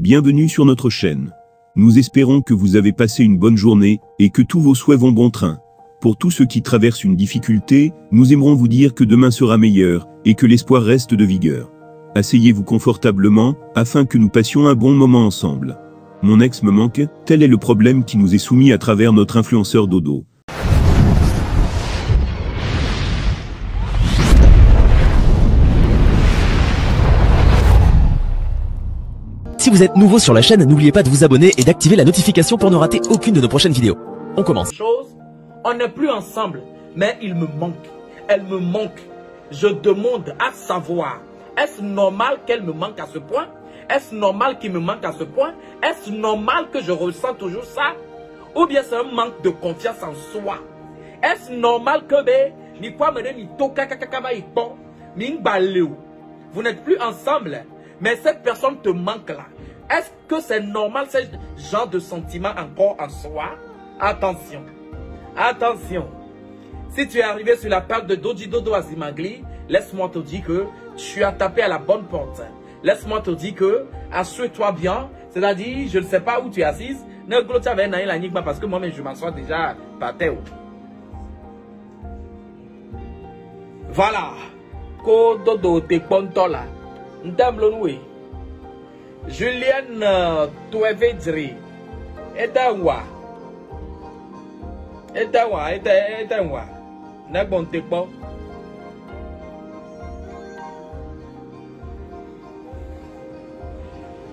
Bienvenue sur notre chaîne. Nous espérons que vous avez passé une bonne journée et que tous vos souhaits vont bon train. Pour tous ceux qui traversent une difficulté, nous aimerons vous dire que demain sera meilleur et que l'espoir reste de vigueur. Asseyez-vous confortablement afin que nous passions un bon moment ensemble. Mon ex me manque, tel est le problème qui nous est soumis à travers notre influenceur Dodo. Si vous êtes nouveau sur la chaîne, n'oubliez pas de vous abonner et d'activer la notification pour ne rater aucune de nos prochaines vidéos. On commence. On n'est plus ensemble, mais il me manque. Elle me manque. Je demande à savoir, est-ce normal qu'elle me manque à ce point? Est-ce normal qu'il me manque à ce point? Est-ce normal que je ressens toujours ça? Ou bien c'est un manque de confiance en soi? Est-ce normal que vous n'êtes plus ensemble, mais cette personne te manque là? Est-ce que c'est normal ce genre de sentiment encore en soi? Attention, attention. Si tu es arrivé sur la page de Doji Dodo Azimagli, laisse-moi te dire que tu as tapé à la bonne porte. Laisse-moi te dire que assure-toi bien, c'est-à-dire je ne sais pas où tu es assise, ne glotte avec la nigma parce que moi-même je m'assois déjà par terre. Voilà. Ko Dodo te ponto là. Ndamlonwe. Julienne Touevedri. Edawa. Edawa. Nabon te bon.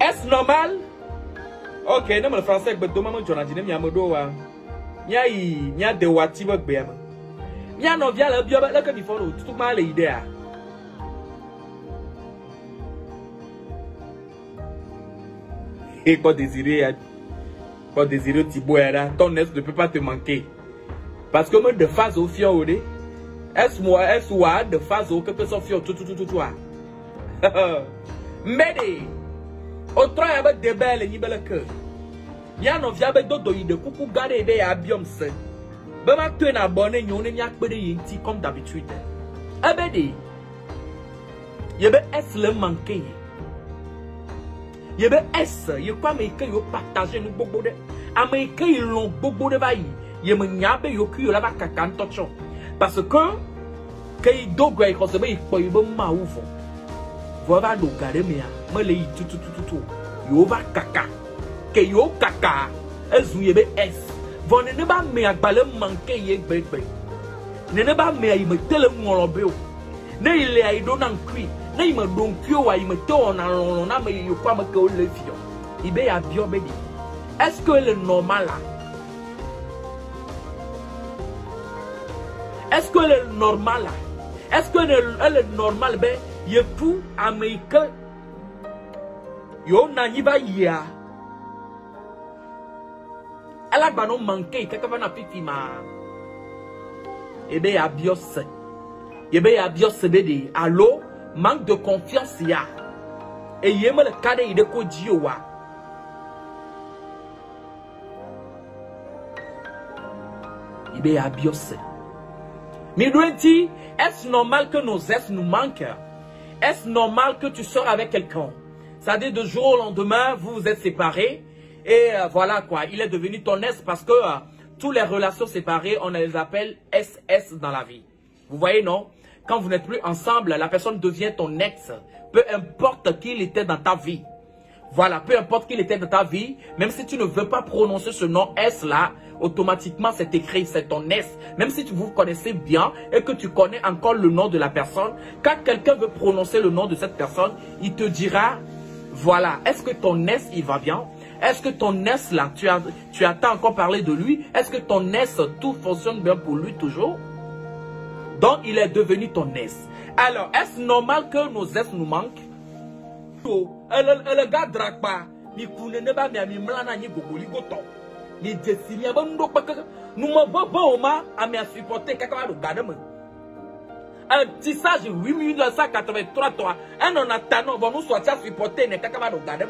Est-ce normal? Ok, non, le français, mais demain, je vais dire, il y a des wati, il y a un vial, il faut tout mal l'idée. Et pas désirer Thibaut, ton ex ne peut pas te manquer. Parce que moi, de phase au fion, est-ce de phase au quelque soit fion, tout. Mais, autre y a des belles et des belles cœurs. Il y a un viable dodo de coucou garé des abiums. Bama tu es abonné, n'y a pas de yinti comme d'habitude. Abedi, il y a est le manqué. Il y a est, il y a quoi mais que vous partagez nous beaucoup de. Américains ils l'ont beaucoup de bail. Il y a un yabe yoku là-bas kakantocho. Parce que il dogo il consomme il peut y avoir maoufo. Voilà le garé mais les tout. Yo va kaka. Que yo kaka. Ezuyebe es. Von ne ba me agbale manke ye gbegbe. Ne ba me ay me tele ngolobe o. Ne ile ay do nan kwi. Ne me don kyo wa me to na lon na me yo kwa me ke o le fio. Ibe ya bio be di. Est-ce que le normal là? Est-ce que le normal là? Est-ce que le normal ben ye pour américain yo na niba ya. Elle a non manqué quelqu'un na pitima. Ebe ya bios. Ebe ya bios bedi. Allo, manque de confiance ya. Et yeme le cadre ide ko diowa. Ebe ya bios. Midwenti, est-ce normal que nos ex nous manquent? Est-ce normal que tu sors avec quelqu'un? C'est-à-dire de jour au lendemain, vous vous êtes séparés. Et voilà quoi, il est devenu ton ex parce que toutes les relations séparées, on les appelle SS dans la vie. Vous voyez, non? Quand vous n'êtes plus ensemble, la personne devient ton ex. Peu importe qui il était dans ta vie. Voilà, peu importe qui il était dans ta vie, même si tu ne veux pas prononcer ce nom S là, automatiquement c'est écrit, c'est ton ex. Même si vous connaissez bien et que tu connais encore le nom de la personne, quand quelqu'un veut prononcer le nom de cette personne, il te dira, voilà, est-ce que ton ex il va bien? Est-ce que ton ex là, tu attends encore parler de lui? Est-ce que ton ex, tout fonctionne bien pour lui toujours? Donc il est devenu ton ex. Alors, est-ce normal que nos ex nous manquent? Le gars drague pas. Ni kounene ba mi mlana ni gogoli goto. Ni desimi aba ndo paka. Nous m'avons ma à me supporter kakaba do gadem. Un tissage 8983 toi. Un on attend bon nous soit supporter ne kakaba do gadem.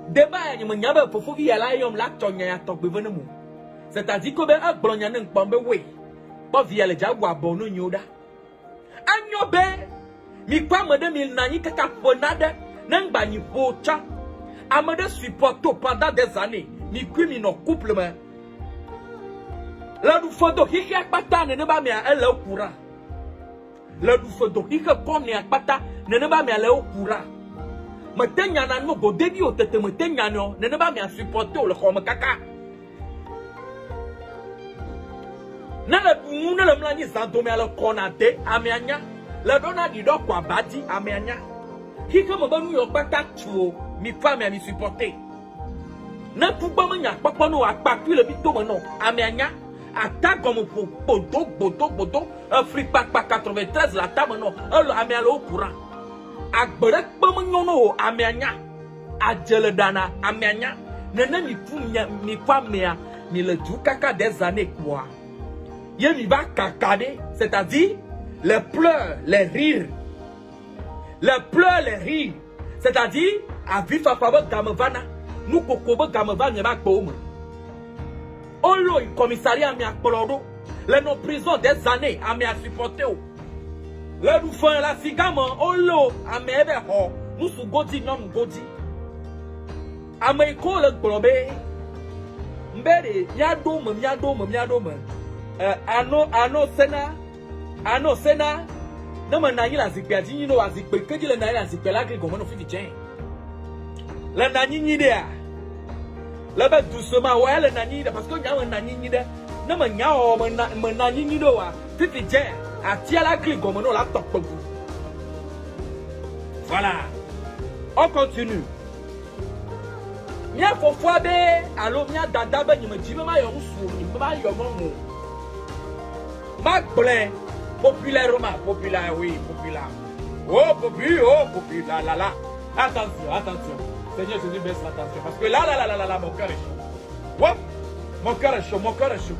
Débat ni mnyaba fofo vi ala yom la tonya ya tok bevene mu. C'est-à-dire que ben agbonya ne nkpambe we. Ba vi ale jagwa bono nyoda. Anyo be mi kwa mode mi nanyi kaka ponade nangba ni pocha Amade supporte pendant des années. Mi kui non couple mais. La nous fodo hiki akpata ne ba mi a ele okura. La nous fodo hiki kon ne akpata ne ba mi a ele okura. Me tenya na no go dedi o tete me tenya no ne ba mi a supporter o le ko me kaka. Na le bu na le mlani zanto me ala kona de amianya. Le dona di do kwa badi amianya. Hiki me ba nu yo akpata tuo mi femme mi supporter. Na tout ba me nya papa no akpa puis le bito me no amianya. Attaque comme pour bodo, Afrique pas 93, la table non, amé au courant. Akberek bamanyono, améania, adjeledana, améania, nene mi fumia, mi famea, mi le du caca des années quoi. Yé mi va cacade, c'est-à-dire les pleurs, les rires. Les pleurs, les rires. C'est-à-dire, à vif à faveur gamevana, nous cocobe gamevana, y'a pas Olo, le commissariat mi a coloré. Les non prison des années a mi a supporté. Le nous faisons la figament. Olo, a mi ebe ho. Nous sous godi non godi. A mi ko le globe. Mbere, miadome. Ano sena. Nama na yi la zikpe adini no azikpe. Keji le na yi la zikpe la gri gomo no fi jen. Le na ni de a. Là-bas doucement, ouais, le nani, parce que y a un nani ni de, non mais y a un nani ni de wa, fifi jen, a tia la grille comme on l'a top. Voilà, on continue. Mia faut fois be, alors mia dada ben me dit ma yon sou, ma yon mon. Mac Blain, populairement, populaire, oui, populaire. Oh, populaire, là. Attention. Seigneur Jésus baisse l'attention. Parce que là, mon cœur est chaud. Wop, mon cœur est chaud.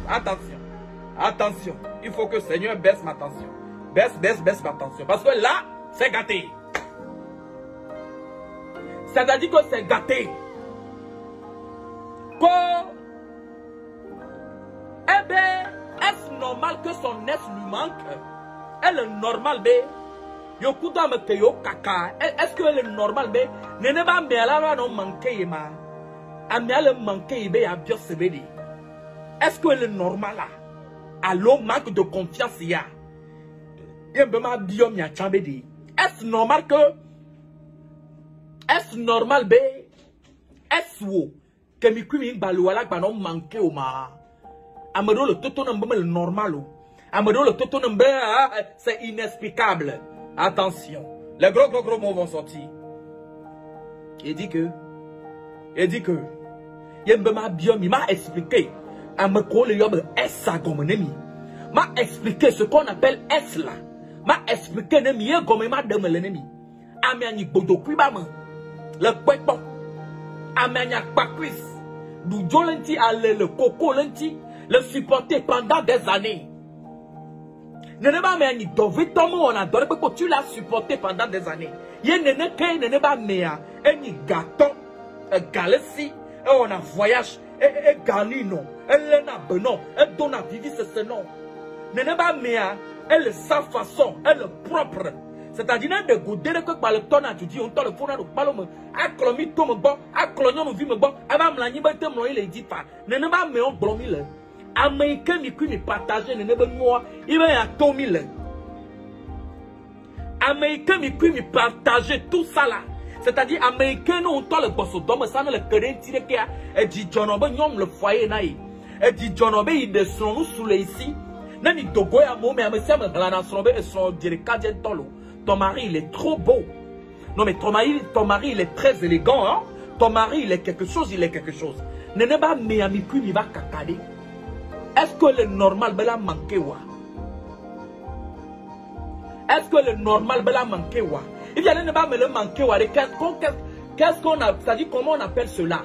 Attention. Il faut que le Seigneur baisse ma tension. Baisse ma tension. Parce que là, c'est gâté. C'est-à-dire que c'est gâté. Eh bien, est-ce normal que son ex lui manque? Elle est normale, bé. Yo kuta me te yo kaka. Est-ce que le normal be nene ba me ala no manke ma. Ami ale manke be ya bio sebedi. Est-ce que le normal là? Allo manque de confiance ya. Yembe ma bio mi a chambedi. Est-ce normal be? Est-ce wo que mi kumi balu ala ba no manke o ma. Amado le toto na mbeme le normal o. Amado le toto na mbe c'est inexplicable. Attention, les gros mots vont sortir. Il dit que, il m'a expliqué, à me coller S à gomenemi, m'a expliqué ce qu'on appelle S là, m'a expliqué nemi comme m'a de l'ennemi, amiani bodo kuibama, le poiton, amiani paquis, du jolenti allait le coco lenti, le supporter pendant des années. Ne pas me ni dovi tomo on adore parce que tu l'as supporté pendant des années. Ye ne pas mea et ni gâteau galesi et on a voyage et galino et lena benon et donna vivi ce nom. Ne pas mea elle sa façon elle propre. C'est-à-dire de goûter que par le ton a tu dis on te le fond de palome a clomi tomo bon a clognon nous vime bon a va mlani bete mlo il dit pas. Ne pas me on blomi le. Américain mi kui mi partager ne nebe moi il va y a tomile. Américain mi kui mi partager tout ça là. C'est-à-dire américain nous on le bosso d'homme ça ne le crédit tiré qui a et dit Jonobe nyom le foyer naï. Et dit Jonobe il descend nous sous les ici. Nani dogo ya mo mais américain me la nationale et son directeur tolo. Ton mari il est trop beau. Non mais ton mari il est très élégant hein. Ton mari il est quelque chose. Ne pas mais mi kui mi va kakade. Est-ce que le normal bela manqué wa? Est-ce que le normal bela manqué wa? Il y a pas me le manqué wa. Qu'est-ce qu'on a? C'est-à-dire comment on appelle cela?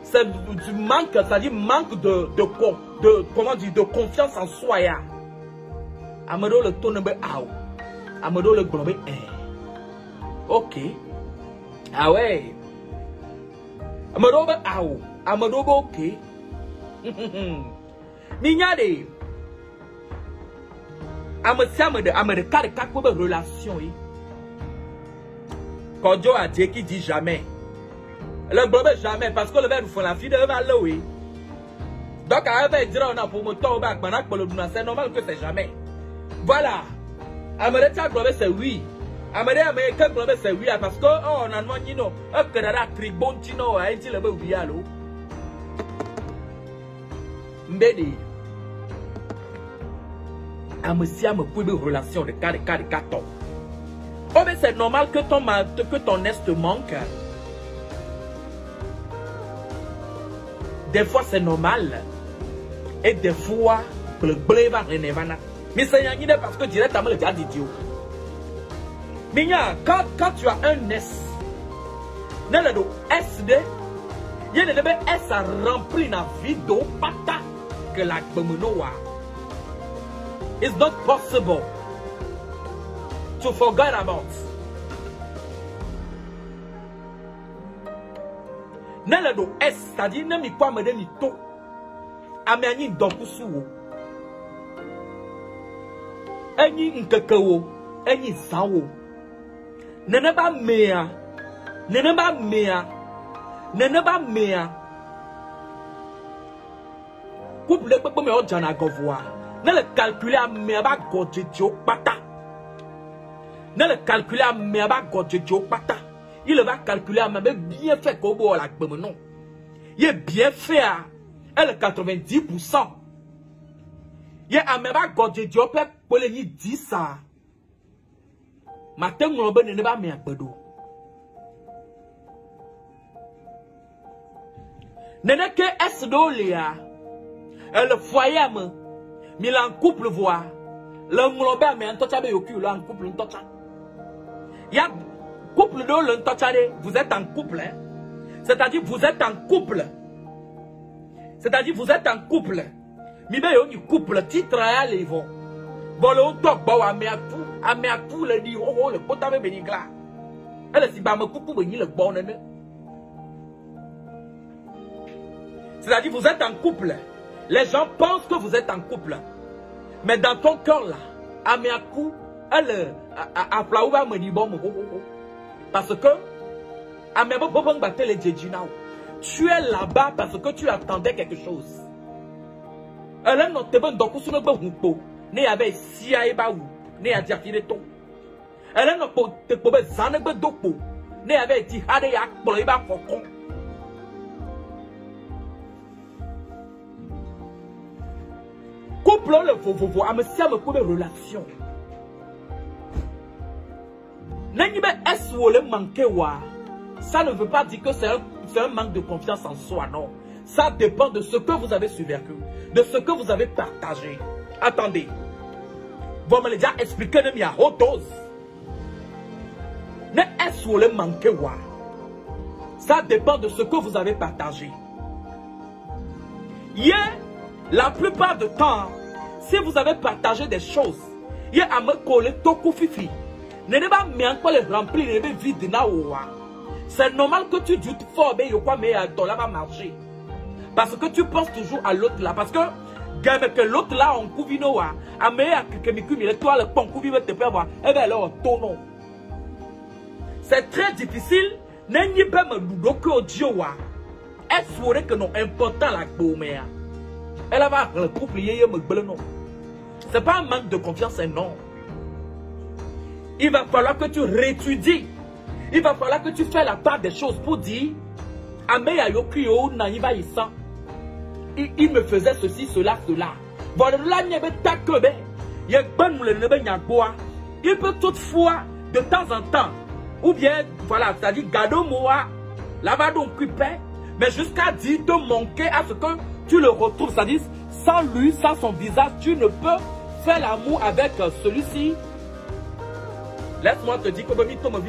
C'est du manque, c'est-à-dire manque de confiance en soi ya. Amado le tonne be aou. Amado le globe ok. Ah ouais. Amado be aou. Amado be ok. Mignade Américain de quatre relation. Kojo a dit qui dit jamais. Le globe jamais, parce que le verre nous fait la fille de Valoé. Donc, à un dire, on a pour me tomber, c'est normal que c'est jamais. Voilà. Américain globe, c'est oui. Américain globe, c'est oui, parce que, oh, on a demandé, non, que la tribune, tino, a dit le beau bialo. Mbédi. Amosia me coupe de relation de cas de carton. Oh, mais c'est normal que ton est te manque. Des fois, c'est normal. Et des fois, le blé va renevana. Mais c'est rien parce que directement le gars d'idiot. Mais quand tu as un S, dans le SD, il y a des S à remplir la vie d'eau pata que la Gomenoa. It's not possible to forget about. Dans le S, c'est-à-dire, ne mi quoi me donne tout. Ameni dokusuwo. Eni nkekewo, eni sawo. Neneba mea. Neneba mea. Neneba mea. Couple de pepe me odjana govoa. Ne le calculer à mea ba godjejo pata. Ne le calculer à mea ba godjejo pata. Il va calculer à mea bien fait kobo la gbeme non. Il est bien fait à elle 90%. Il a même pas gardé Dieu pour les 10 ça. Matin on ne va pas pédo. N'est que est doléa. Le foyer me. Mais en couple voit. Le nglobe mais en tochabe yoku là en couple tocha. Ya couple do le tochade, vous êtes en couple hein. C'est-à-dire vous êtes en couple. C'est-à-dire vous êtes en couple. Mais bien il couple titre à les vont. Bon le top bon à tout le dit oh le potame benigla. Elle si ba me coucou beni le bon ne. C'est-à-dire vous êtes en couple. Les gens pensent que vous êtes en couple. Mais dans ton cœur là, à mes coups, elle a plaouba me dit bon parce que à mes bon battre les djinao. Tu es là-bas parce que tu attendais quelque chose. Elle a noté bon donc sur le bon ne avait si aïba ou ne a déjà fini tout. Elle a noté pour bezane be dopo ne avait dit hade ya pour iba fokon. Couple le vovo à me serve pour des relations. N'ayez pas est le manquer wa. Ça ne veut pas dire que c'est un manque de confiance en soi, non. Ça dépend de ce que vous avez survécu, de ce que vous avez partagé. Attendez. Vous me l'avez déjà expliqué de ma haute dose. Ne est-ce le manquer wa. Ça dépend de ce que vous avez partagé. La plupart du temps, si vous avez partagé des choses, il y a à me coller toku fifi. Ne pas me les remplir, ne pas vide na oua. C'est normal que tu doutes fort, mais ton là va marcher. Parce que tu penses toujours à l'autre là. Parce que l'autre là, on couvre noa. A meilleur que toi, le pont couvre te faire voir. Et bien alors, ton c'est très difficile. N'est pas me douter au Dieu. Est-ce vrai que non important la gourmet? Elle va le couple me c'est pas un manque de confiance, non. Il va falloir que tu réétudies. Il va falloir que tu fasses la part des choses pour dire il me faisait ceci, cela, cela. Il peut toutefois, de temps en temps, ou bien, voilà, c'est-à-dire, gado moi, là-bas donc mais jusqu'à dire te manquer à ce que tu le retrouves, c'est-à-dire, sans lui, sans son visage, tu ne peux faire l'amour avec celui-ci. Laisse-moi te dire que laisse-moi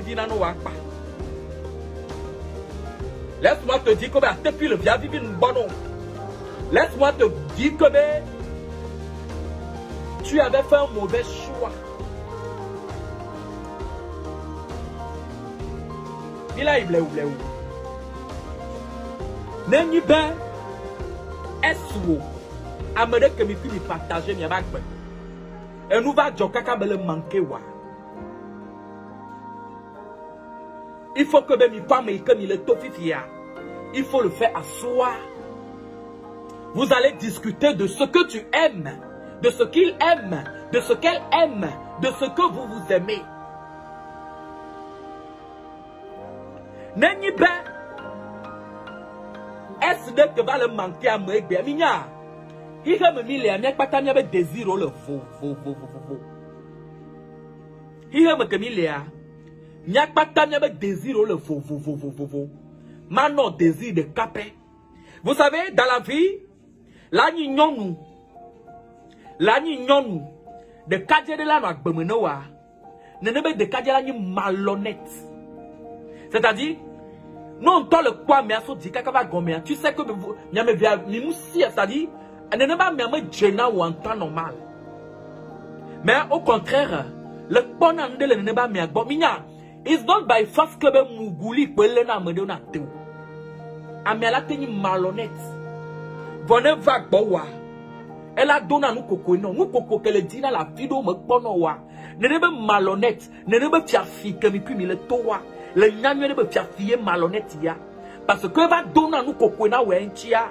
te dire que laisse-moi te dire que tu avais fait un mauvais choix. Il a iblé ou blé ou. N'est-ce pas est-ce amène que mes filles partagent mes bagues. Et nous va dire qu'à me manquer wa. Il faut que mes femmes et que mes tofifia. il faut le faire asseoir. Vous allez discuter de ce que tu aimes, de ce qu'il aime, de ce qu'elle aime, de ce que vous vous aimez. N'est-ce pas? Est-ce que va le manquer à moi? Il va me dire, il n'y a pas de désir le faux. Il va me dire, il n'y a pas de désir le faux. Maintenant, désir de capé. Vous savez, dans la vie, la nyonou, de kadjere la no agbemenoa, ne nebe de kadjere la malhonnête. C'est-à-dire, non, toi le quoi, mais à ce dit qu'à gommer, tu sais que n'y a me via mimoussi, c'est-à-dire, elle ne va pas me gêner ou en temps normal. Mais au contraire, le bon ande le ne va me agbominya. It's not by force que be muguli kwele na me na teu. Amela teni malhonnête. Bonne vague bowa. Elle a donné à nous coco non, nous coco que le dit dans la vidéo me ponowa. Ne ne be malhonnête, ne ne be fiafi que mi puis mi le towa. Le nyanu ne be fiafi malhonnête ya. Parce que va donner à nous coco na wenchia.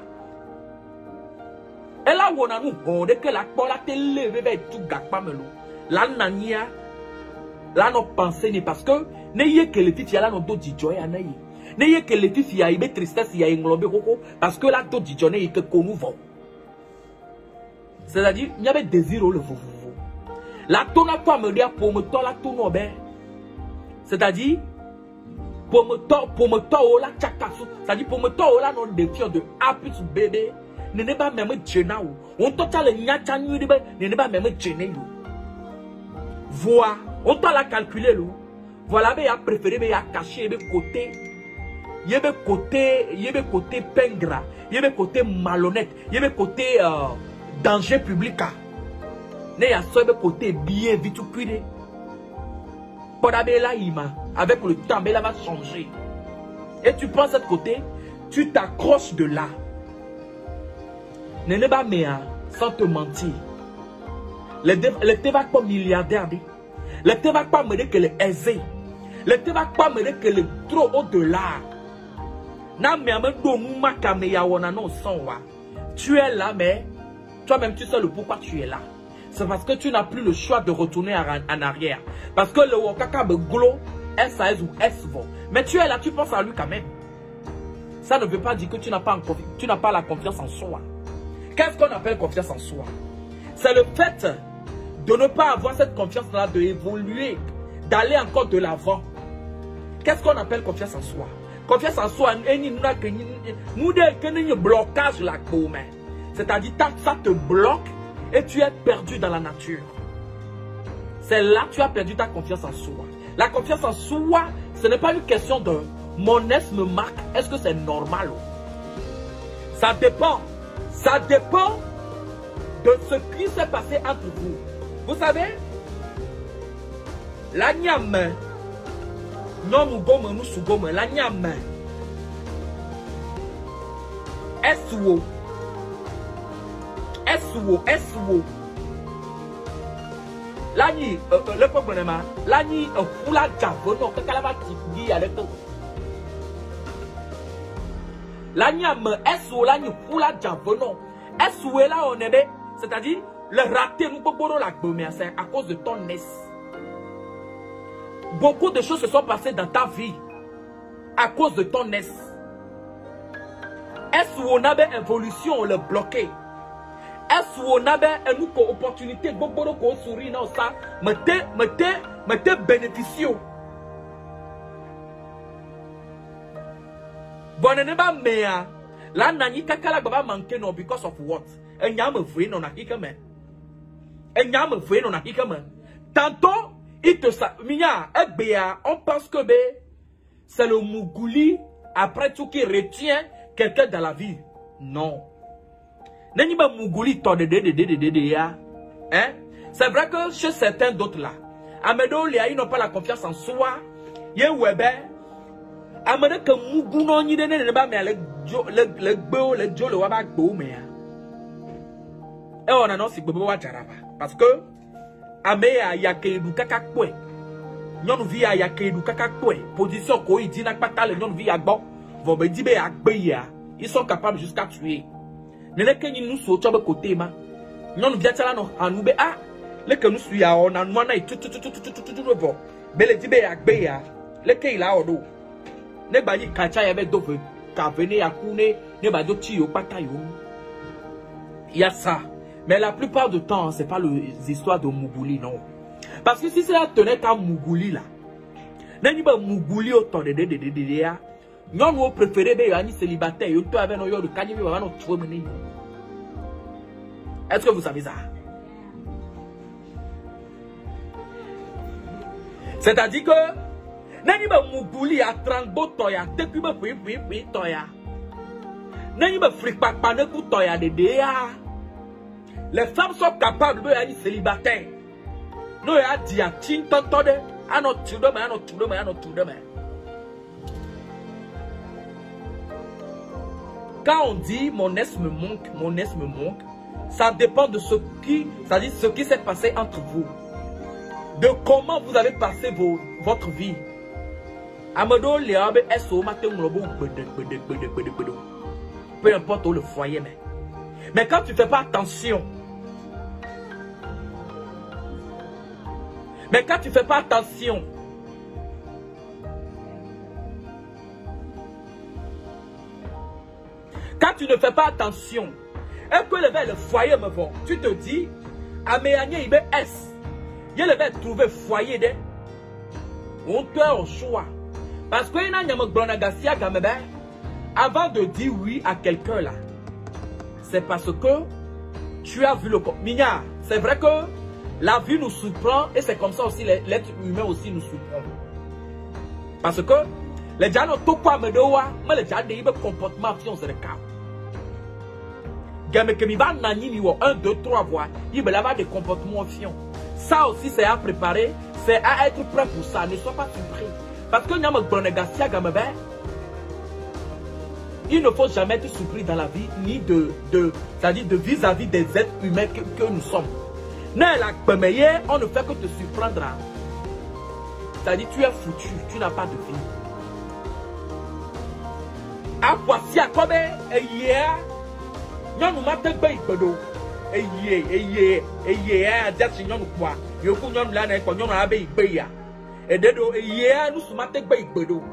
Elle a wona nous bonde que la pola te lever be tout gakpa melo. La nania là nos pensées ni parce que n'ayez que les filles là nos dos d'idjoy anayi. N'ayez que les filles y a tristesse y a englobé coco parce que là dos d'idjoy est que nous vont. C'est-à-dire il y avait désir le vous. La tona toi me dire pour me to la tono ben. C'est-à-dire pour me to la chakasu. C'est-à-dire pour me to là non défi de A plus B. Ne n'est pas même gênant. On total le nyacha nu de ne n'est pas même gêné. Vois, on t'a la calculé là. Voilà, il a préféré, il a caché, il y a côté pingrat, il y a côté malhonnête, il y a côté danger public. Il y a côté bien vite cuidé. Avec le temps, elle va changer. Et tu prends cet côté, tu t'accroches de là. Ne pas mais sans te mentir. Le te va pas milliardaire. Le te va pas me dire que le aisé. Le te va pas me dire que le trop au-delà. Tu es là, mais toi-même tu sais le pourquoi tu es là. C'est parce que tu n'as plus le choix de retourner en arrière. Parce que le wakaka me glo, S.A.S. ou S.V. Mais tu es là, tu penses à lui quand même. Ça ne veut pas dire que tu n'as pas la confiance en soi. Qu'est-ce qu'on appelle confiance en soi? C'est le fait de ne pas avoir cette confiance-là, d'évoluer, d'aller encore de l'avant. Qu'est-ce qu'on appelle confiance en soi? Confiance en soi, nous avons un blocage là. C'est-à-dire que ça te bloque et tu es perdu dans la nature. C'est là que tu as perdu ta confiance en soi. La confiance en soi, ce n'est pas une question de mon ex me marque, est-ce que c'est normal? Ça dépend. Ça dépend de ce qui s'est passé entre vous. Vous savez, la nyame, non nous gomme, nous sous gomme, la nyame, SO, la ni, le problème, la ni, la javono, que la va qui avec toi. La nyame, SO, la ni, la javono, SO là on est, c'est-à-dire, le raté, nous pouvons la gommer, c'est à cause de ton nez. Beaucoup de choses se sont passées dans ta vie à cause de ton nez. Est-ce qu'on a une évolution, on le bloqué? Est-ce qu'on a une opportunité, beaucoup de choses sourire dans ça, mettez bénéficieux. Bon, on n'est pas meilleur. Là, nani kakala baba manqué non because of what? Et n'y a me vrai non a qui comme tantôt, il te sa minya, on pense que c'est le mougouli après tout qui retient quelqu'un dans la vie. Non. N'est pas mougouli ton hein? C'est vrai que chez certains d'autres là, Amedo ils n'ont pas la confiance en soi. Yé webe. Amede que mougouno ni dene ne ba mais le jo le wabak bo mais. Et on annonce que Bobo Wadjaraba. Parce que Amea Yakedu Kakakwe. Nyon via Yakedu Kakakwe. Position Koi Dina Patal, Nyon via Bon. Ils sont capables jusqu'à tuer. Mais les que nous sommes sur le côté, nous nous viens à nous, les que nous sommes on a nous et tout bon. Mais les dibé à Béa, les que il a au dos. Ne bailli kacha avec d'autres venir à Koune, ne bailli tio patayo. Il y a ça. Mais la plupart du temps, c'est pas les histoires de Mougouli, non. Parce que si cela tenait qu'à Mougouli là, n'est pas Mougouli autant de nous nous préférons les célibataires. Est-ce que vous savez ça? C'est-à-dire que nous avons Mougouli à 30 botoya, depuis que nous toya. Nous avons fripakpa ne toya de déa. Les femmes sont capables de être célibataires. Nous avons dit à Tintotode, à notre tour de main. Quand on dit mon ex me manque, ça dépend de ce qui s'est passé entre vous. De comment vous avez passé votre vie. Peu importe où le foyer. Mais quand tu ne fais pas attention, quand tu ne fais pas attention, et que le foyer me vont, tu te dis, Améanie, il est il va trouver foyer de. On te au choix. Parce que avant de dire oui à quelqu'un là, c'est parce que tu as vu le corps. Minya, c'est vrai que la vie nous surprend et c'est comme ça aussi l'être humain aussi nous surprend. Parce que les gens n'ont pas me doigt, mais les gens ont des comportements qui ont ce cas. Gamme que mi va nani ni 1, 2, 3 voix, il va avoir des comportements fiants. Ça aussi c'est à préparer, c'est à être prêt pour ça. Ne sois pas surpris. Parce que il ne faut jamais être surpris dans la vie, ni c'est-à-dire de vis-à-vis des êtres humains que nous sommes. On ne fait que te surprendre. C'est-à-dire tu es foutu, tu n'as pas de vie. À voici à quoi hier, nous matin bedo. Just nous quoi. You could not learn a conyon abbey beya. Et dedo nous sumatek bay bedo.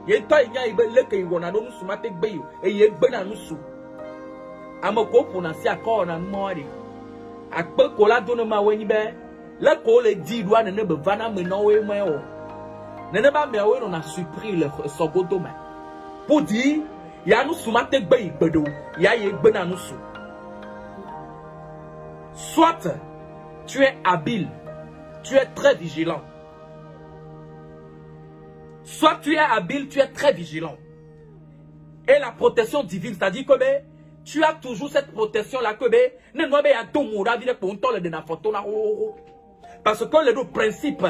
Ye toy ya beleke wona no sumatek bay e ye gbena nusu. Amoko ponasi akona mori. Akpe kola dono ma weni be. Le ko le di doa ne be vana me no we mo o. Ne ba me we no na surpris le sogodo ma. Pour dire ya nous sumatek bay bedo. Ya ye gbena nusu. Soit tu es habile, tu es très vigilant. Soit tu es habile, tu es très vigilant. Et la protection divine, c'est-à-dire que tu as toujours cette protection-là que parce que les deux principes,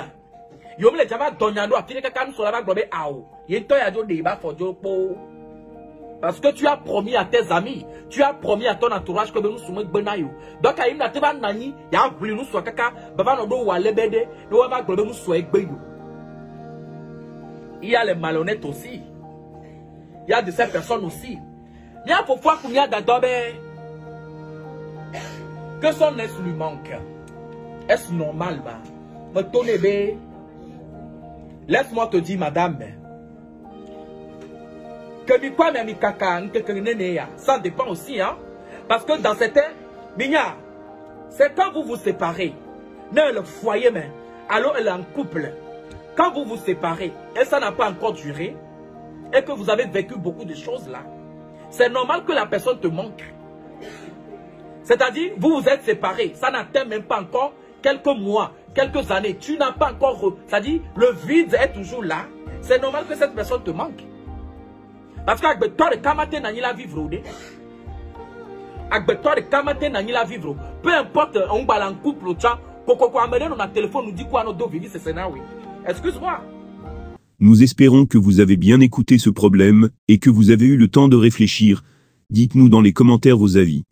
parce que tu as promis à tes amis, tu as promis à ton entourage que nous sommes benayo. Donc il y a les malhonnêtes aussi. Il y a de ces personnes aussi. Il y a parfois qu'il y a que son ex lui manque. Est-ce normal, laisse-moi te dire, madame. Ça dépend aussi, hein. Parce que dans certains, c'est quand vous vous séparez, dans le foyer, alors elle est en couple. Quand vous vous séparez, et ça n'a pas encore duré, et que vous avez vécu beaucoup de choses là, c'est normal que la personne te manque. C'est-à-dire, vous vous êtes séparés, ça n'atteint même pas encore quelques mois, quelques années. Tu n'as pas encore, c'est-à-dire, le vide est toujours là. C'est normal que cette personne te manque. Parce que toi de kamate nani la vivre vivre. Peu importe on balance couple koko amène on a téléphone nous dit quoi nos deux vivre ce scénario. Excuse-moi. Nous espérons que vous avez bien écouté ce problème et que vous avez eu le temps de réfléchir. Dites-nous dans les commentaires vos avis.